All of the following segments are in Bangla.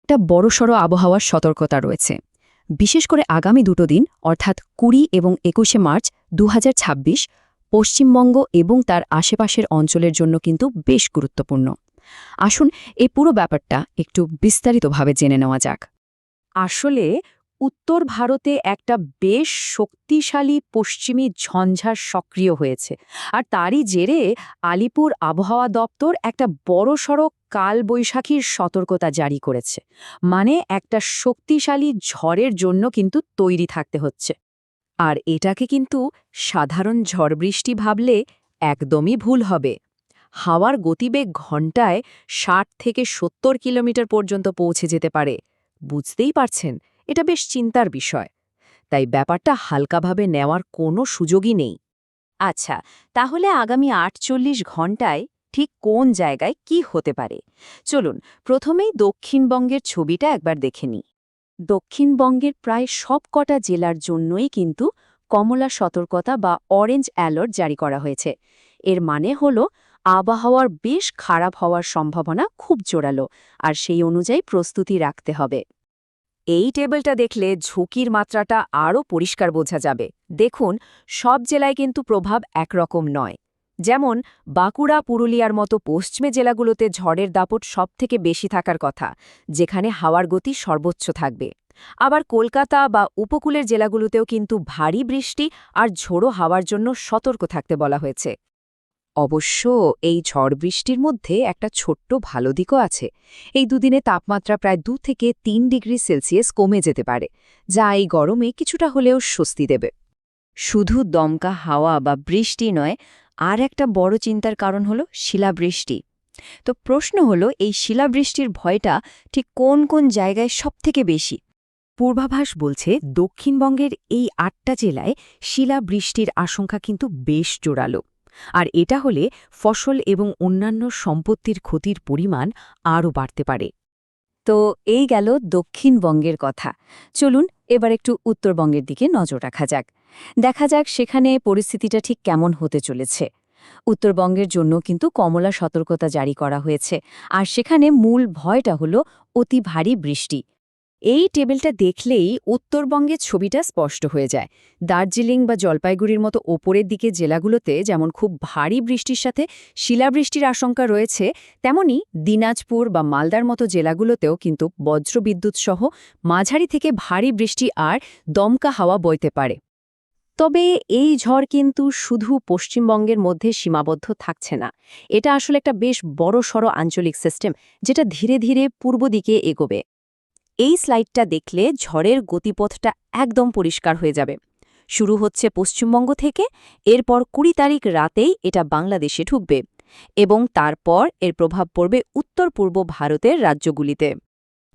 একটা বড়সড় আবহাওয়ার সতর্কতা রয়েছে। বিশেষ করে আগামী দুটো দিন অর্থাৎ ২০ এবং ২১শে মার্চ ২০২৬ পশ্চিমবঙ্গ এবং তার আশেপাশের অঞ্চলের জন্য কিন্তু বেশ গুরুত্বপূর্ণ। আসুন এই পুরো ব্যাপারটা একটু বিস্তারিতভাবে জেনে নেওয়া যাক। আসলে উত্তর ভারতে একটা বেশ শক্তিশালী পশ্চিমী ঝঞ্ঝার সক্রিয় হয়েছে, আর তারই জেরে আলিপুর আবহাওয়া দপ্তর একটা বড়সড় কালবৈশাখীর সতর্কতা জারি করেছে। মানে একটা শক্তিশালী ঝড়ের জন্য কিন্তু তৈরি থাকতে হচ্ছে। আর এটাকে কিন্তু সাধারণ ঝড় বৃষ্টি ভাবলে একদমই ভুল হবে। হাওয়ার গতিবেগ ঘণ্টায় ৬০ থেকে ৭০ কিলোমিটার পর্যন্ত পৌঁছে যেতে পারে। বুঝতেই পারছেন, এটা বেশ চিন্তার বিষয়। তাই ব্যাপারটা হালকাভাবে নেওয়ার কোনো সুযোগই নেই। আচ্ছা, তাহলে আগামী ৪৮ ঘণ্টায় ঠিক কোন জায়গায় কি হতে পারে? চলুন প্রথমেই দক্ষিণবঙ্গের ছবিটা একবার দেখে নিই। দক্ষিণবঙ্গের প্রায় সবকটা জেলার জন্যই কিন্তু কমলা সতর্কতা বা অরেঞ্জ অ্যালার্ট জারি করা হয়েছে। এর মানে হলো আবহাওয়ার বেশ খারাপ হওয়ার সম্ভাবনা খুব জোরালো, আর সেই অনুযায়ী প্রস্তুতি রাখতে হবে। এই টেবিলটা দেখলে ঝুঁকির মাত্রাটা আরও পরিষ্কার বোঝা যাবে। দেখুন, সব জেলায় কিন্তু প্রভাব একরকম নয়। যেমন বাঁকুড়া, পুরুলিয়ার মতো পশ্চিমে জেলাগুলোতে ঝড়ের দাপট সবথেকে বেশি থাকার কথা, যেখানে হাওয়ার গতি সর্বোচ্চ থাকবে। আবার কলকাতা বা উপকূলের জেলাগুলোতেও কিন্তু ভারী বৃষ্টি আর ঝোড়ো হাওয়ার জন্য সতর্ক থাকতে বলা হয়েছে। অবশ্য এই ঝড় বৃষ্টির মধ্যে একটা ছোট্ট ভালো দিকও আছে। এই দুদিনে তাপমাত্রা প্রায় ২ থেকে ৩ ডিগ্রি সেলসিয়াস কমে যেতে পারে, যা এই গরমে কিছুটা হলেও স্বস্তি দেবে। শুধু দমকা হাওয়া বা বৃষ্টি নয়, আর একটা বড় চিন্তার কারণ হলো শিলাবৃষ্টি। তো প্রশ্ন হলো, এই শিলাবৃষ্টির ভয়টা ঠিক কোন কোন জায়গায় সবথেকে বেশি? পূর্বাভাস বলছে দক্ষিণবঙ্গের এই ৮টা জেলায় শিলাবৃষ্টির আশঙ্কা কিন্তু বেশ জোরালো। আর এটা হলে ফসল এবং অন্যান্য সম্পত্তির ক্ষতির পরিমাণ আরও বাড়তে পারে। তো এই গেল দক্ষিণবঙ্গের কথা। চলুন এবার একটু উত্তরবঙ্গের দিকে নজর রাখা যাক। দেখা যাক সেখানে পরিস্থিতিটা ঠিক কেমন হতে চলেছে। উত্তরবঙ্গের জন্য কিন্তু কমলা সতর্কতা জারি করা হয়েছে, আর সেখানে মূল ভয়টা হলো অতি ভারী বৃষ্টি। এই টেবিলটা দেখলেই উত্তরবঙ্গের ছবিটা স্পষ্ট হয়ে যায়। দার্জিলিং বা জলপাইগুড়ির মতো ওপরের দিকে জেলাগুলোতে যেমন খুব ভারী বৃষ্টির সাথে শিলাবৃষ্টির আশঙ্কা রয়েছে, তেমনি দিনাজপুর বা মালদার মতো জেলাগুলোতেও কিন্তু বজ্রবিদ্যুৎ সহ মাঝারি থেকে ভারী বৃষ্টি আর দমকা হাওয়া বইতে পারে। তবে এই ঝড় কিন্তু শুধু পশ্চিমবঙ্গের মধ্যে সীমাবদ্ধ থাকছে না। এটা আসলে একটা বেশ বড়সড় আঞ্চলিক সিস্টেম, যেটা ধীরে ধীরে পূর্ব দিকে এগোবে। এই স্লাইডটা দেখলে ঝড়ের গতিপথটা একদম পরিষ্কার হয়ে যাবে। শুরু হচ্ছে পশ্চিমবঙ্গ থেকে, এরপর ২০ তারিখ রাতেই এটা বাংলাদেশে ঢুকবে, এবং তারপর এর প্রভাব পড়বে উত্তর পূর্ব ভারতের রাজ্যগুলিতে।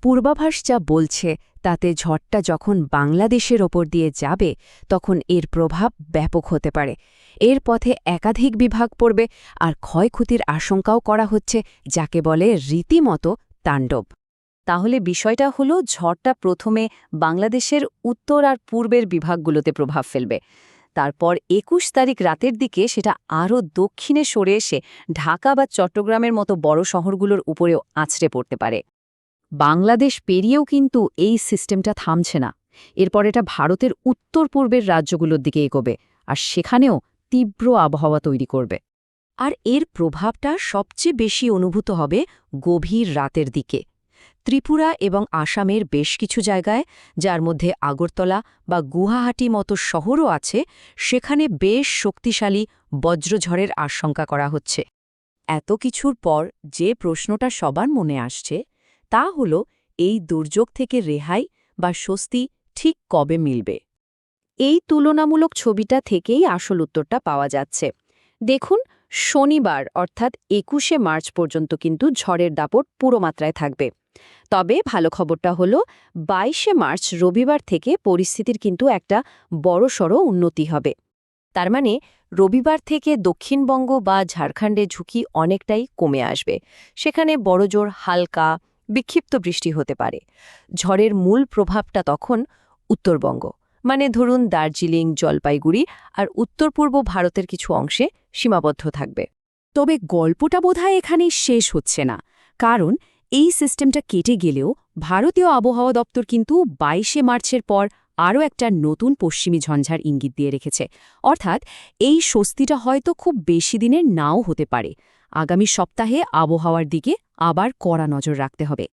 পূর্বাভাস যা বলছে তাতে ঝড়টা যখন বাংলাদেশের ওপর দিয়ে যাবে, তখন এর প্রভাব ব্যাপক হতে পারে। এর পথে একাধিক বিভাগ পড়বে, আর ক্ষয়ক্ষতির আশঙ্কাও করা হচ্ছে, যাকে বলে রীতিমতো তাণ্ডব। তাহলে বিষয়টা হলো, ঝড়টা প্রথমে বাংলাদেশের উত্তর আর পূর্বের বিভাগগুলোতে প্রভাব ফেলবে। তারপর ২১ তারিখ রাতের দিকে সেটা আরও দক্ষিণে সরে এসে ঢাকা বা চট্টগ্রামের মতো বড় শহরগুলোর উপরেও আছড়ে পড়তে পারে। বাংলাদেশ পেরিয়েও কিন্তু এই সিস্টেমটা থামছে না। এরপর এটা ভারতের উত্তর পূর্বের রাজ্যগুলোর দিকে এগোবে, আর সেখানেও তীব্র আবহাওয়া তৈরি করবে। আর এর প্রভাবটা সবচেয়ে বেশি অনুভূত হবে গভীর রাতের দিকে। ত্রিপুরা এবং আসামের বেশ কিছু জায়গায়, যার মধ্যে আগরতলা বা গুয়াহাটি মতো শহরও আছে, সেখানে বেশ শক্তিশালী বজ্রঝড়ের আশঙ্কা করা হচ্ছে। এত কিছুর পর যে প্রশ্নটা সবার মনে আসছে তা হল, এই দুর্যোগ থেকে রেহাই বা স্বস্তি ঠিক কবে মিলবে? এই তুলনামূলক ছবিটা থেকেই আসল উত্তরটা পাওয়া যাচ্ছে। দেখুন, শনিবার অর্থাৎ ২১শে মার্চ পর্যন্ত কিন্তু ঝড়ের দাপট পুরো মাত্রায় থাকবে। তবে ভালো খবরটা হলো, ২২শে মার্চ রবিবার থেকে পরিস্থিতির কিন্তু একটা বড়সড় উন্নতি হবে। তার মানে রবিবার থেকে দক্ষিণবঙ্গ বা ঝাড়খণ্ডের ঝুঁকি অনেকটাই কমে আসবে। সেখানে বড়জোর হালকা বিক্ষিপ্ত বৃষ্টি হতে পারে। ঝড়ের মূল প্রভাবটা তখন উত্তরবঙ্গ, মানে ধরুন দার্জিলিং, জলপাইগুড়ি আর উত্তর পূর্ব ভারতের কিছু অংশে সীমাবদ্ধ থাকবে। তবে গল্পটা বোধহয় এখানেই শেষ হচ্ছে না, কারণ এই সিস্টেমটা কেটে গেলেও ভারতীয় আবহাওয়া দপ্তর কিন্তু ২২শে মার্চের পর আরও একটা নতুন পশ্চিমী ঝঞ্ঝার ইঙ্গিত দিয়ে রেখেছে। অর্থাৎ এই স্বস্তিটা হয়তো খুব বেশি দিনের নাও হতে পারে। আগামী সপ্তাহে আবহাওয়ার দিকে আবার কড়া নজর রাখতে হবে।